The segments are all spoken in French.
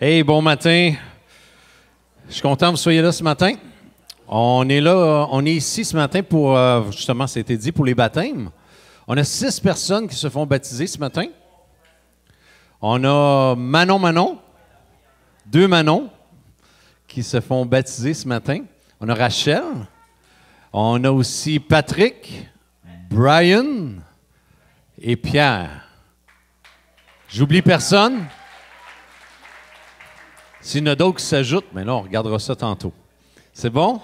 Hey, bon matin. Je suis content que vous soyez là ce matin. On est ici ce matin pour, justement, ça a été dit, pour les baptêmes. On a 6 personnes qui se font baptiser ce matin. On a Manon, 2 Manon qui se font baptiser ce matin. On a Rachel. On a aussi Patrick, Brian et Pierre. J'oublie personne. S'il y en a d'autres qui s'ajoutent, mais là, on regardera ça tantôt. C'est bon?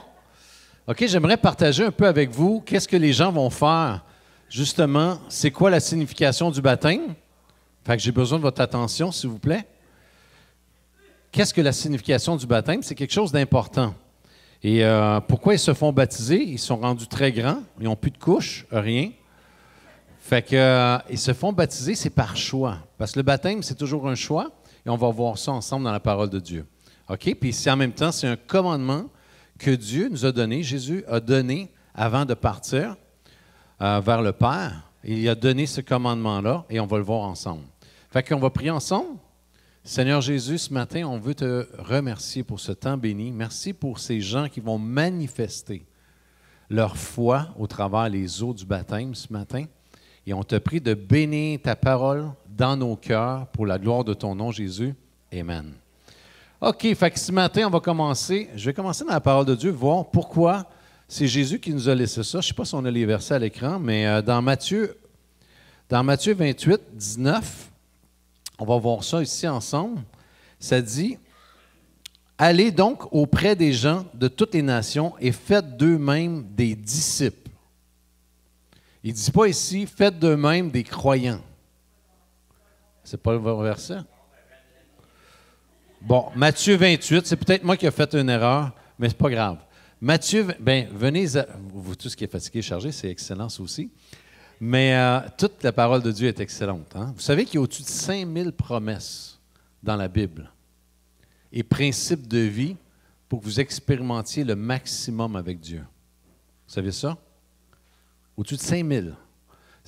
OK, j'aimerais partager un peu avec vous qu'est-ce que les gens vont faire. Justement, c'est quoi la signification du baptême? Fait que j'ai besoin de votre attention, s'il vous plaît. Qu'est-ce que la signification du baptême? C'est quelque chose d'important. Et pourquoi ils se font baptiser? Ils sont rendus très grands, ils n'ont plus de couches, rien. Fait que ils se font baptiser, c'est par choix. Parce que le baptême, c'est toujours un choix. Et on va voir ça ensemble dans la parole de Dieu. OK? Puis c'est en même temps, c'est un commandement que Dieu nous a donné, Jésus a donné avant de partir vers le Père. Il a donné ce commandement-là et on va le voir ensemble. Fait qu'on va prier ensemble. Seigneur Jésus, ce matin, on veut te remercier pour ce temps béni. Merci pour ces gens qui vont manifester leur foi au travers les eaux du baptême ce matin. Et on te prie de bénir ta parole dans nos cœurs pour la gloire de ton nom, Jésus. Amen. OK, fait que ce matin, on va commencer. Je vais commencer dans la parole de Dieu, voir pourquoi c'est Jésus qui nous a laissé ça. Je ne sais pas si on a les versets à l'écran, mais dans Matthieu 28, 19, on va voir ça ici ensemble. Ça dit, « Allez donc auprès des gens de toutes les nations et faites d'eux-mêmes des disciples. » Il ne dit pas ici, « Faites d'eux-mêmes des croyants. » C'est pas le verset? Bon, Matthieu 28, c'est peut-être moi qui ai fait une erreur, mais c'est pas grave. Matthieu, venez, vous tous qui êtes fatigués, chargés, c'est excellent ça aussi. Mais toute la parole de Dieu est excellente. Hein? Vous savez qu'il y a au-dessus de 5000 promesses dans la Bible et principes de vie pour que vous expérimentiez le maximum avec Dieu. Vous savez ça? Au-dessus de 5000.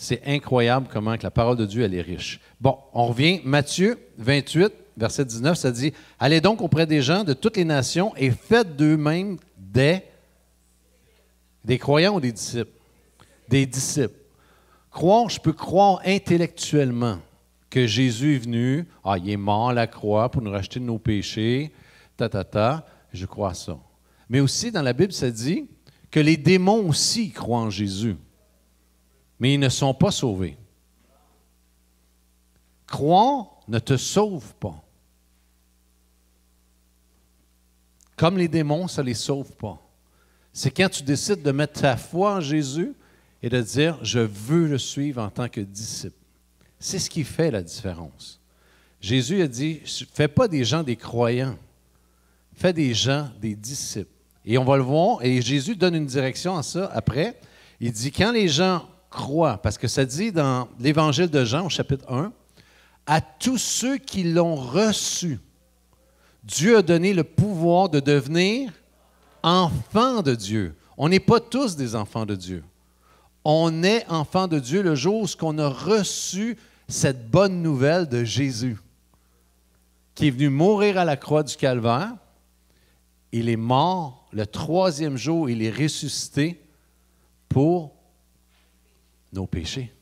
C'est incroyable comment que la parole de Dieu, elle est riche. Bon, on revient. Matthieu 28, verset 19, ça dit, « Allez donc auprès des gens de toutes les nations et faites d'eux-mêmes des croyants ou des disciples? » Des disciples. Croire, je peux croire intellectuellement que Jésus est venu, il est mort à la croix pour nous racheter de nos péchés, je crois ça. Mais aussi, dans la Bible, ça dit que les démons aussi croient en Jésus. Mais ils ne sont pas sauvés. Croire ne te sauve pas. Comme les démons, ça ne les sauve pas. C'est quand tu décides de mettre ta foi en Jésus et de dire « Je veux le suivre en tant que disciple ». C'est ce qui fait la différence. Jésus a dit « Fais pas des gens des croyants, fais des gens des disciples ». Et on va le voir, et Jésus donne une direction à ça après. Il dit « Quand les gens croient », parce que ça dit dans l'Évangile de Jean au chapitre 1, « À tous ceux qui l'ont reçu, Dieu a donné le pouvoir de devenir enfants de Dieu. » On n'est pas tous des enfants de Dieu. On est enfants de Dieu le jour où on a reçu cette bonne nouvelle de Jésus, qui est venu mourir à la croix du Calvaire. Il est mort, le 3e jour, il est ressuscité pour nos péchés.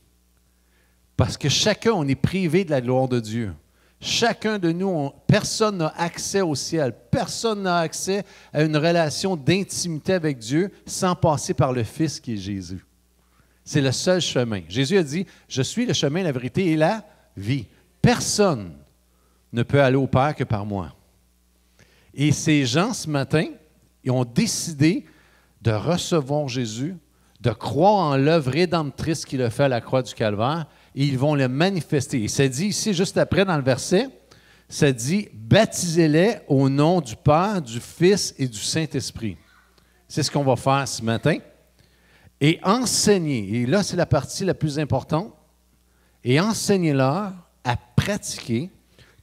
Parce que chacun, on est privé de la gloire de Dieu. Chacun de nous, personne n'a accès au ciel. Personne n'a accès à une relation d'intimité avec Dieu sans passer par le Fils qui est Jésus. C'est le seul chemin. Jésus a dit, « Je suis le chemin, la vérité et la vie. Personne ne peut aller au Père que par moi. » Et ces gens, ce matin, ils ont décidé de recevoir Jésus, de croire en l'œuvre rédemptrice qu'il a fait à la croix du Calvaire, et ils vont le manifester. Et ça dit ici, juste après dans le verset, ça dit « Baptisez-les au nom du Père, du Fils et du Saint-Esprit. » C'est ce qu'on va faire ce matin. Et enseignez, et là c'est la partie la plus importante, et enseignez-leur à pratiquer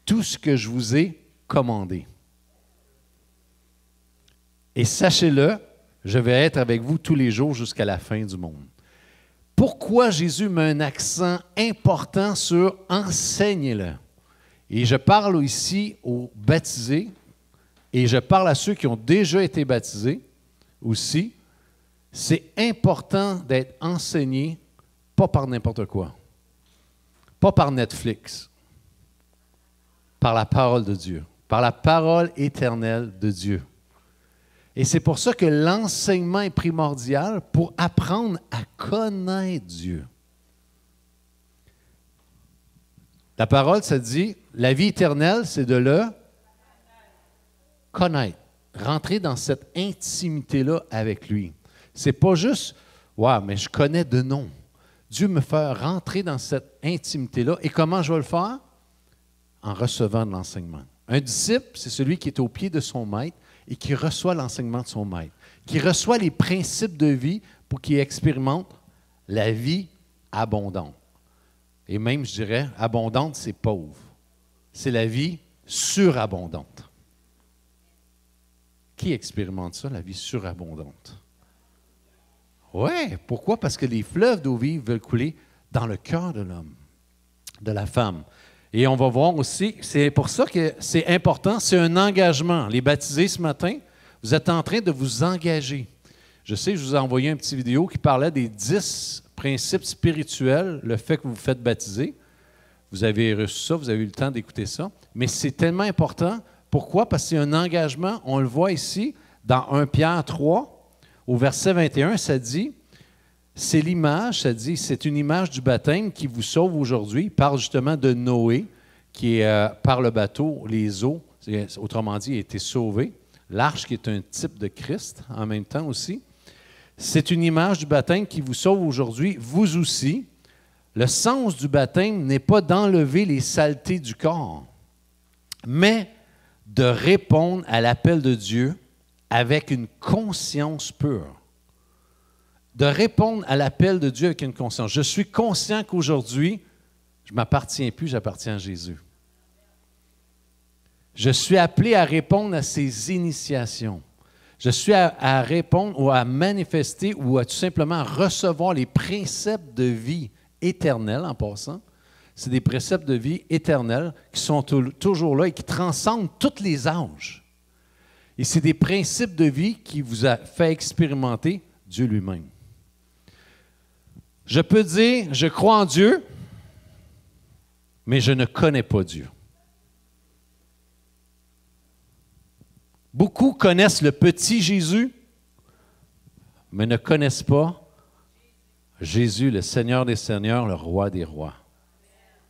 tout ce que je vous ai commandé. Et sachez-le, je vais être avec vous tous les jours jusqu'à la fin du monde. Pourquoi Jésus met un accent important sur « enseignez-le » Et je parle ici aux baptisés et je parle à ceux qui ont déjà été baptisés aussi. C'est important d'être enseigné, pas par n'importe quoi, pas par Netflix, par la parole de Dieu, par la parole éternelle de Dieu. Et c'est pour ça que l'enseignement est primordial pour apprendre à connaître Dieu. La parole, ça dit, la vie éternelle, c'est de le connaître, rentrer dans cette intimité-là avec lui. C'est pas juste, ouais, mais je connais de nom. Dieu me fait rentrer dans cette intimité-là. Et comment je vais le faire? En recevant de l'enseignement. Un disciple, c'est celui qui est au pied de son maître et qui reçoit l'enseignement de son maître, qui reçoit les principes de vie pour qu'il expérimente la vie abondante. Et même, je dirais, abondante, c'est pauvre. C'est la vie surabondante. Qui expérimente ça, la vie surabondante? Oui, pourquoi? Parce que les fleuves d'eau vive veulent couler dans le cœur de l'homme, de la femme. Et on va voir aussi, c'est pour ça que c'est important, c'est un engagement. Les baptisés ce matin, vous êtes en train de vous engager. Je sais, je vous ai envoyé une petite vidéo qui parlait des 10 principes spirituels, le fait que vous vous faites baptiser. Vous avez reçu ça, vous avez eu le temps d'écouter ça. Mais c'est tellement important. Pourquoi? Parce que c'est un engagement. On le voit ici, dans 1 Pierre 3, au verset 21, ça dit, c'est l'image, ça dit, c'est une image du baptême qui vous sauve aujourd'hui. Il parle justement de Noé, qui est par le bateau, les eaux, autrement dit, a été sauvé. L'arche qui est un type de Christ en même temps aussi. C'est une image du baptême qui vous sauve aujourd'hui, vous aussi. Le sens du baptême n'est pas d'enlever les saletés du corps, mais de répondre à l'appel de Dieu avec une conscience pure. De répondre à l'appel de Dieu avec une conscience. Je suis conscient qu'aujourd'hui, je ne m'appartiens plus, j'appartiens à Jésus. Je suis appelé à répondre à ses initiations. Je suis à répondre ou à manifester ou à tout simplement recevoir les préceptes de vie éternelle en passant. C'est des préceptes de vie éternelle qui sont toujours là et qui transcendent tous les âges. Et c'est des principes de vie qui vous a fait expérimenter Dieu lui-même. Je peux dire, je crois en Dieu, mais je ne connais pas Dieu. Beaucoup connaissent le petit Jésus, mais ne connaissent pas Jésus, le Seigneur des Seigneurs, le Roi des Rois,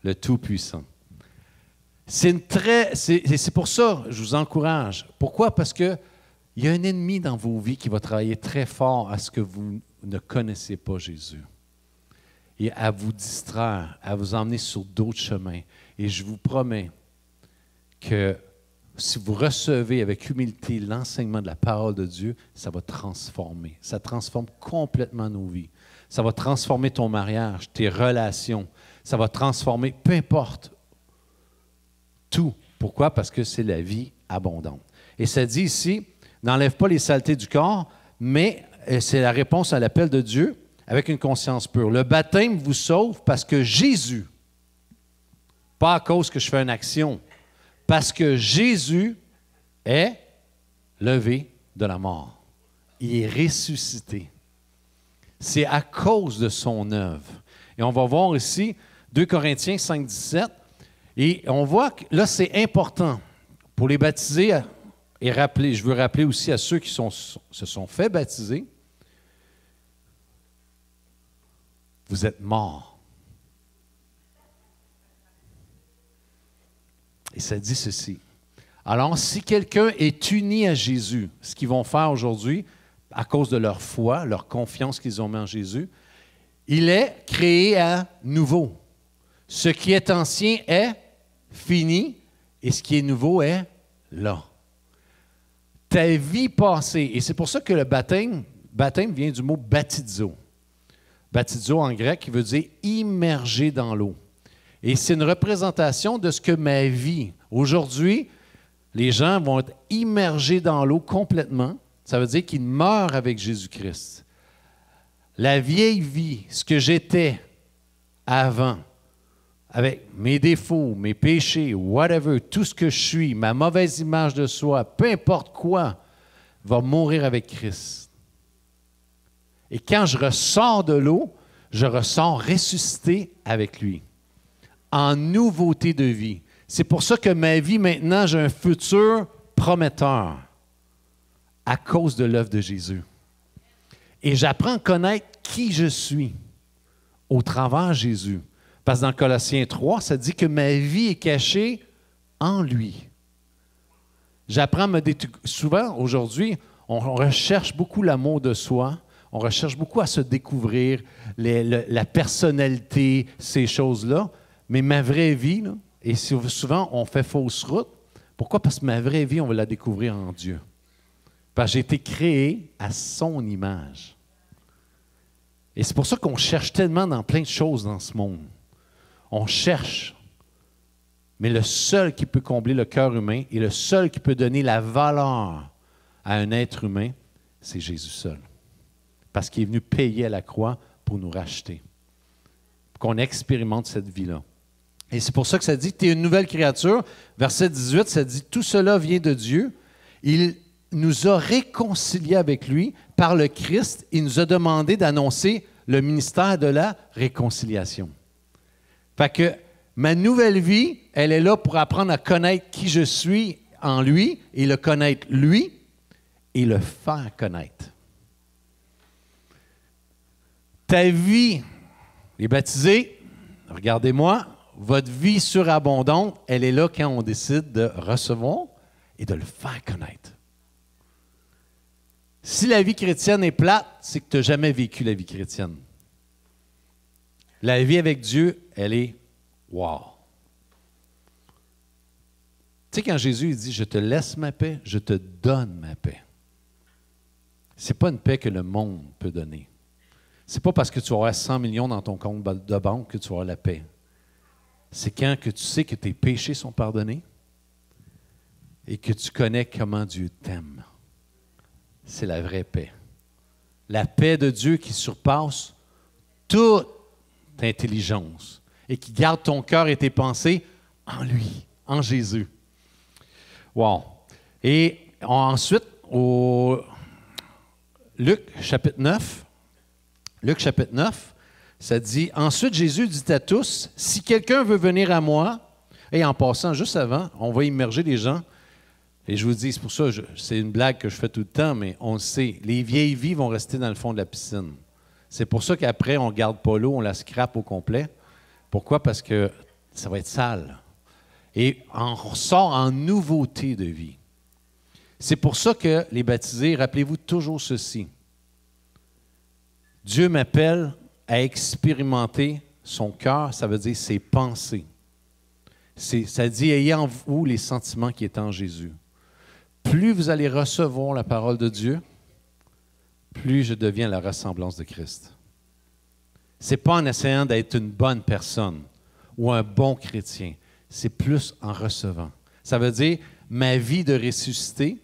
le Tout-Puissant. C'est pour ça que je vous encourage. Pourquoi? Parce qu'il y a un ennemi dans vos vies qui va travailler très fort à ce que vous ne connaissez pas Jésus. Et à vous distraire, à vous emmener sur d'autres chemins. Et je vous promets que si vous recevez avec humilité l'enseignement de la parole de Dieu, ça va transformer. Ça transforme complètement nos vies. Ça va transformer ton mariage, tes relations. Ça va transformer, peu importe, tout. Pourquoi? Parce que c'est la vie abondante. Et ça dit ici, n'enlève pas les saletés du corps, mais c'est la réponse à l'appel de Dieu avec une conscience pure. Le baptême vous sauve parce que Jésus, pas à cause que je fais une action, parce que Jésus est levé de la mort. Il est ressuscité. C'est à cause de son œuvre. Et on va voir ici 2 Corinthiens 5, 17. Et on voit que là, c'est important pour les baptisés et rappeler. Je veux rappeler aussi à ceux qui se sont fait baptiser, vous êtes morts. Et ça dit ceci. Alors, si quelqu'un est uni à Jésus, ce qu'ils vont faire aujourd'hui, à cause de leur foi, leur confiance qu'ils ont mis en Jésus, il est créé à nouveau. Ce qui est ancien est fini et ce qui est nouveau est là. Ta vie passée, et c'est pour ça que le baptême vient du mot baptizo. Baptizo en grec qui veut dire immerger dans l'eau. Et c'est une représentation de ce que ma vie, aujourd'hui, les gens vont être immergés dans l'eau complètement. Ça veut dire qu'ils meurent avec Jésus-Christ. La vieille vie, ce que j'étais avant avec mes défauts, mes péchés, whatever, tout ce que je suis, ma mauvaise image de soi, peu importe quoi, va mourir avec Christ. Et quand je ressors de l'eau, je ressors ressuscité avec lui, en nouveauté de vie. C'est pour ça que ma vie maintenant, j'ai un futur prometteur à cause de l'œuvre de Jésus. Et j'apprends à connaître qui je suis au travers de Jésus. Parce que dans Colossiens 3, ça dit que ma vie est cachée en lui. J'apprends à me découvrir. Souvent, aujourd'hui, on recherche beaucoup l'amour de soi. On recherche beaucoup à se découvrir, la personnalité, ces choses-là. Mais ma vraie vie, là, et souvent, on fait fausse route. Pourquoi? Parce que ma vraie vie, on va la découvrir en Dieu. Parce que j'ai été créé à son image. Et c'est pour ça qu'on cherche tellement dans plein de choses dans ce monde. On cherche. Mais le seul qui peut combler le cœur humain et le seul qui peut donner la valeur à un être humain, c'est Jésus seul. Parce qu'il est venu payer à la croix pour nous racheter. Pour qu'on expérimente cette vie-là. Et c'est pour ça que ça dit que tu es une nouvelle créature. Verset 18, ça dit « Tout cela vient de Dieu. Il nous a réconciliés avec lui par le Christ. Il nous a demandé d'annoncer le ministère de la réconciliation. » Fait que ma nouvelle vie, elle est là pour apprendre à connaître qui je suis en lui et le connaître lui et le faire connaître. Ta vie, les baptisés, regardez-moi, votre vie surabondante, elle est là quand on décide de recevoir et de le faire connaître. Si la vie chrétienne est plate, c'est que tu n'as jamais vécu la vie chrétienne. La vie avec Dieu, elle est wow. Tu sais, quand Jésus dit « Je te laisse ma paix, je te donne ma paix », ce n'est pas une paix que le monde peut donner. Ce n'est pas parce que tu vas avoir 100 millions dans ton compte de banque que tu vas avoir la paix. C'est quand que tu sais que tes péchés sont pardonnés et que tu connais comment Dieu t'aime. C'est la vraie paix. La paix de Dieu qui surpasse toute intelligence et qui garde ton cœur et tes pensées en lui, en Jésus. Wow. Et ensuite, au Luc chapitre 9, ça dit, « Ensuite, Jésus dit à tous, « Si quelqu'un veut venir à moi, » et en passant, juste avant, on va immerger les gens. Et je vous dis, c'est pour ça, c'est une blague que je fais tout le temps, mais on le sait, les vieilles vies vont rester dans le fond de la piscine. C'est pour ça qu'après, on ne garde pas l'eau, on la scrape au complet. Pourquoi? Parce que ça va être sale. Et on ressort en nouveauté de vie. C'est pour ça que les baptisés, rappelez-vous toujours ceci. Dieu m'appelle à expérimenter son cœur, ça veut dire ses pensées. Ça dit, ayez en vous les sentiments qui étaient en Jésus. Plus vous allez recevoir la parole de Dieu, plus je deviens la ressemblance de Christ. Ce n'est pas en essayant d'être une bonne personne ou un bon chrétien, c'est plus en recevant. Ça veut dire, ma vie de ressuscité,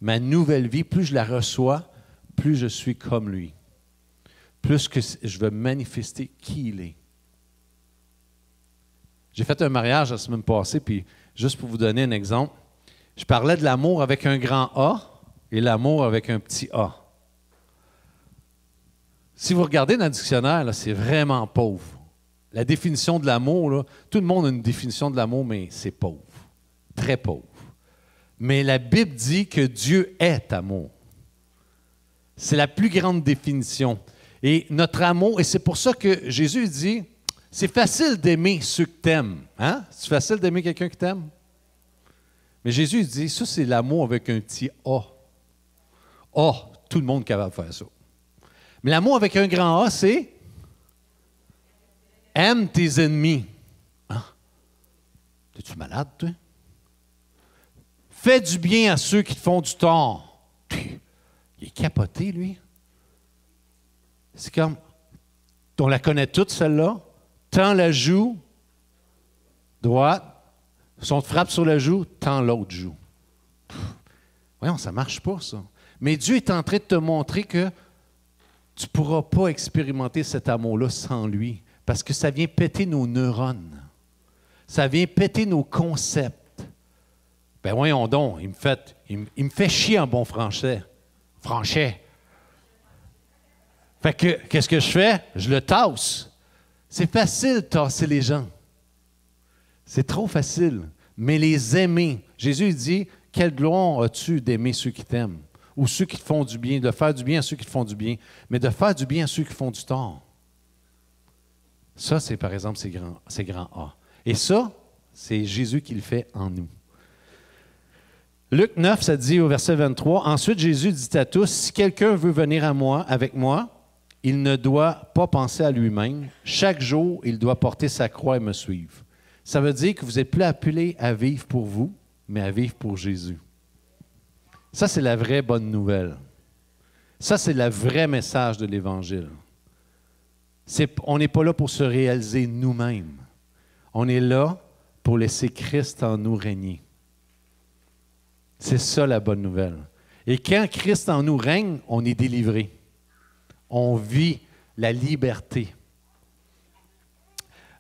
ma nouvelle vie, plus je la reçois, plus je suis comme lui. Plus que je veux manifester qui il est. J'ai fait un mariage la semaine passée, puis juste pour vous donner un exemple, je parlais de l'amour avec un grand A et l'amour avec un petit A. Si vous regardez dans le dictionnaire, là, c'est vraiment pauvre. La définition de l'amour, là, tout le monde a une définition de l'amour, mais c'est pauvre. Très pauvre. Mais la Bible dit que Dieu est amour. C'est la plus grande définition. Et notre amour, et c'est pour ça que Jésus dit, c'est facile d'aimer ceux que tu aimes. Hein? C'est facile d'aimer quelqu'un qui t'aime? Mais Jésus dit, ça c'est l'amour avec un petit A. A, tout le monde est capable de faire ça. Mais l'amour avec un grand A, c'est aime tes ennemis. Hein? Es-tu malade, toi? Fais du bien à ceux qui te font du tort. Il est capoté, lui. C'est comme, on la connaît toute, celle-là. Tends la joue droite. Si on te frappe sur la joue, tends l'autre joue. Voyons, ça ne marche pas, ça. Mais Dieu est en train de te montrer que tu ne pourras pas expérimenter cet amour-là sans lui, parce que ça vient péter nos neurones. Ça vient péter nos concepts. Ben voyons donc, il me fait chier en bon français. Français. Fait que, qu'est-ce que je fais? Je le tasse. C'est facile de tasser les gens. C'est trop facile. Mais les aimer. Jésus dit, quelle gloire as-tu d'aimer ceux qui t'aiment? Ou ceux qui te font du bien, de faire du bien à ceux qui te font du bien, mais de faire du bien à ceux qui font du tort. Ça, c'est par exemple, c'est grand A. Et ça, c'est Jésus qui le fait en nous. Luc 9, ça dit au verset 23, « Ensuite, Jésus dit à tous, « Si quelqu'un veut venir avec moi, il ne doit pas penser à lui-même. Chaque jour, il doit porter sa croix et me suivre. » Ça veut dire que vous n'êtes plus appelés à vivre pour vous, mais à vivre pour Jésus. Ça, c'est la vraie bonne nouvelle. Ça, c'est le vrai message de l'Évangile. On n'est pas là pour se réaliser nous-mêmes. On est là pour laisser Christ en nous régner. C'est ça la bonne nouvelle. Et quand Christ en nous règne, on est délivré. On vit la liberté.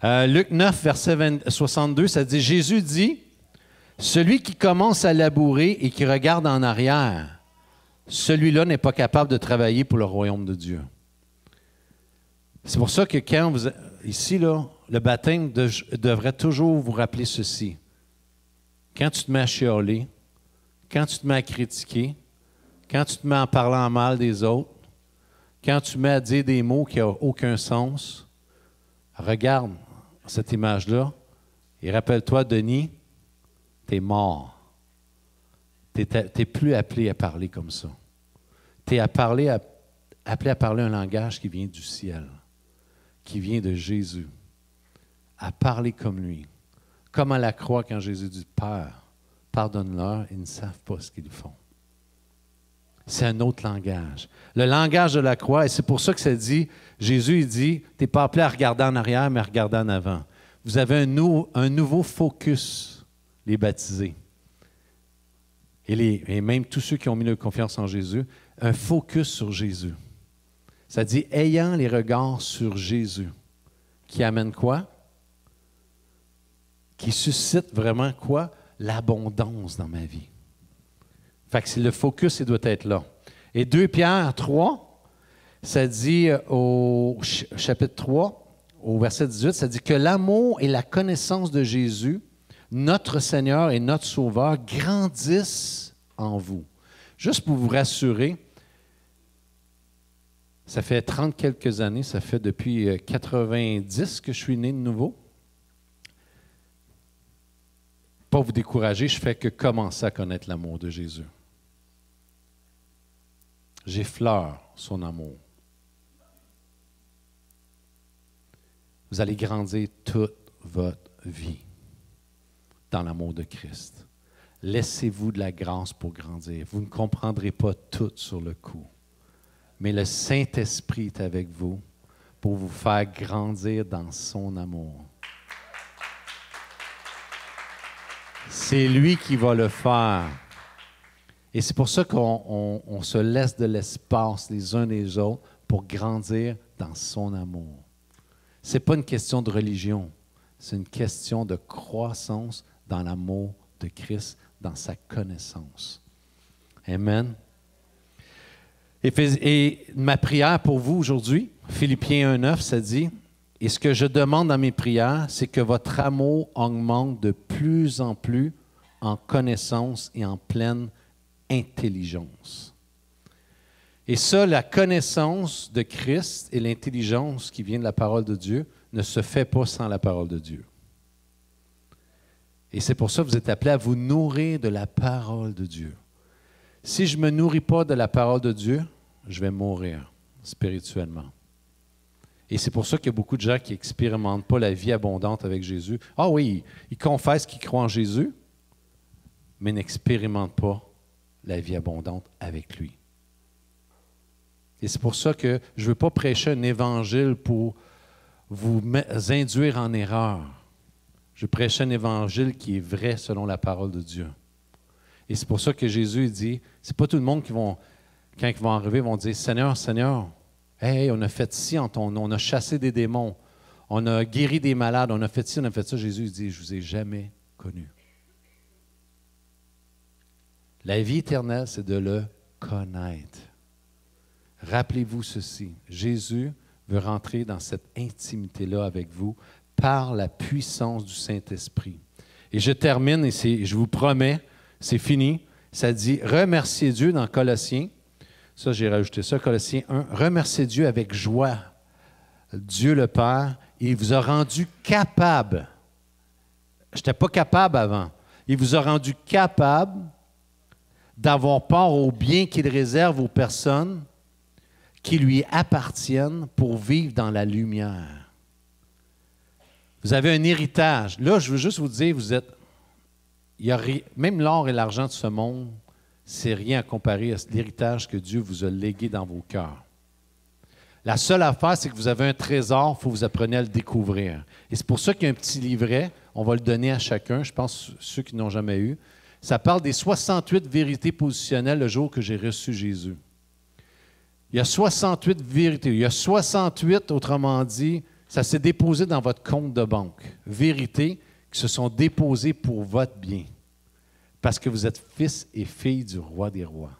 Luc 9, verset 62, ça dit, Jésus dit, « Celui qui commence à labourer et qui regarde en arrière, celui-là n'est pas capable de travailler pour le royaume de Dieu. » C'est pour ça que quand vous... Ici, là, le baptême devrait toujours vous rappeler ceci. Quand tu te mets à chialer, quand tu te mets à critiquer, quand tu te mets à parler en mal des autres, quand tu te mets à dire des mots qui n'ont aucun sens, regarde cette image-là et rappelle-toi, Denis, tu es mort. Tu n'es plus appelé à parler comme ça. Tu es appelé à parler un langage qui vient du ciel, qui vient de Jésus, à parler comme lui. Comme à la croix quand Jésus dit, « Père, pardonne-leur, ils ne savent pas ce qu'ils font. » C'est un autre langage. Le langage de la croix, et c'est pour ça que ça dit, Jésus il dit, tu n'es pas appelé à regarder en arrière, mais à regarder en avant. Vous avez un nouveau focus, les baptisés. Et même tous ceux qui ont mis leur confiance en Jésus, un focus sur Jésus. Ça dit, ayant les regards sur Jésus, qui amène quoi? Qui suscite vraiment quoi? L'abondance dans ma vie. Fait que le focus, il doit être là. Et 2 Pierre 3, ça dit au chapitre 3, au verset 18, ça dit que l'amour et la connaissance de Jésus, notre Seigneur et notre Sauveur, grandissent en vous. Juste pour vous rassurer, ça fait 30 quelques années, ça fait depuis 90 que je suis né de nouveau. Pas vous décourager, je fais que commencer à connaître l'amour de Jésus. J'effleure son amour. Vous allez grandir toute votre vie dans l'amour de Christ. Laissez-vous de la grâce pour grandir. Vous ne comprendrez pas tout sur le coup. Mais le Saint-Esprit est avec vous pour vous faire grandir dans son amour. C'est lui qui va le faire. Et c'est pour ça qu'on se laisse de l'espace les uns les autres pour grandir dans son amour. Ce n'est pas une question de religion, c'est une question de croissance dans l'amour de Christ, dans sa connaissance. Amen. Et ma prière pour vous aujourd'hui, Philippiens 1,9, ça dit, « Et ce que je demande dans mes prières, c'est que votre amour augmente de plus en plus en connaissance et en pleine intelligence. » Et ça, la connaissance de Christ et l'intelligence qui vient de la parole de Dieu ne se fait pas sans la parole de Dieu. Et c'est pour ça que vous êtes appelés à vous nourrir de la parole de Dieu. Si je ne me nourris pas de la parole de Dieu, je vais mourir spirituellement. Et c'est pour ça qu'il y a beaucoup de gens qui n'expérimentent pas la vie abondante avec Jésus. Ah oui, ils confessent qu'ils croient en Jésus, mais n'expérimentent pas la vie abondante avec lui. Et c'est pour ça que je ne veux pas prêcher un évangile pour vous induire en erreur. Je prêche un évangile qui est vrai selon la parole de Dieu. Et c'est pour ça que Jésus dit, c'est pas tout le monde qui vont, quand ils vont arriver, vont dire, « Seigneur, Seigneur, hey, on a fait ci en ton nom, on a chassé des démons, On a guéri des malades, on a fait ci, on a fait ça. Jésus dit, je ne vous ai jamais connu. La vie éternelle, c'est de le connaître. Rappelez-vous ceci, Jésus veut rentrer dans cette intimité-là avec vous par la puissance du Saint-Esprit. Et je termine, et je vous promets, c'est fini. Ça dit, remerciez Dieu dans Colossiens. Ça, j'ai rajouté ça, Colossiens 1. Remerciez Dieu avec joie. Dieu le Père, il vous a rendu capable. Je n'étais pas capable avant. Il vous a rendu capable d'avoir part au bien qu'il réserve aux personnes qui lui appartiennent pour vivre dans la lumière. Vous avez un héritage. Là, je veux juste vous dire, même l'or et l'argent de ce monde, c'est rien à comparer à l'héritage que Dieu vous a légué dans vos cœurs. La seule affaire, c'est que vous avez un trésor, il faut que vous appreniez à le découvrir. Et c'est pour ça qu'il y a un petit livret, on va le donner à chacun, je pense ceux qui n'ont jamais eu. Ça parle des 68 vérités positionnelles le jour que j'ai reçu Jésus. Il y a 68 vérités. Il y a 68, autrement dit, ça s'est déposé dans votre compte de banque. Vérités qui se sont déposées pour votre bien. Parce que vous êtes fils et filles du roi des rois.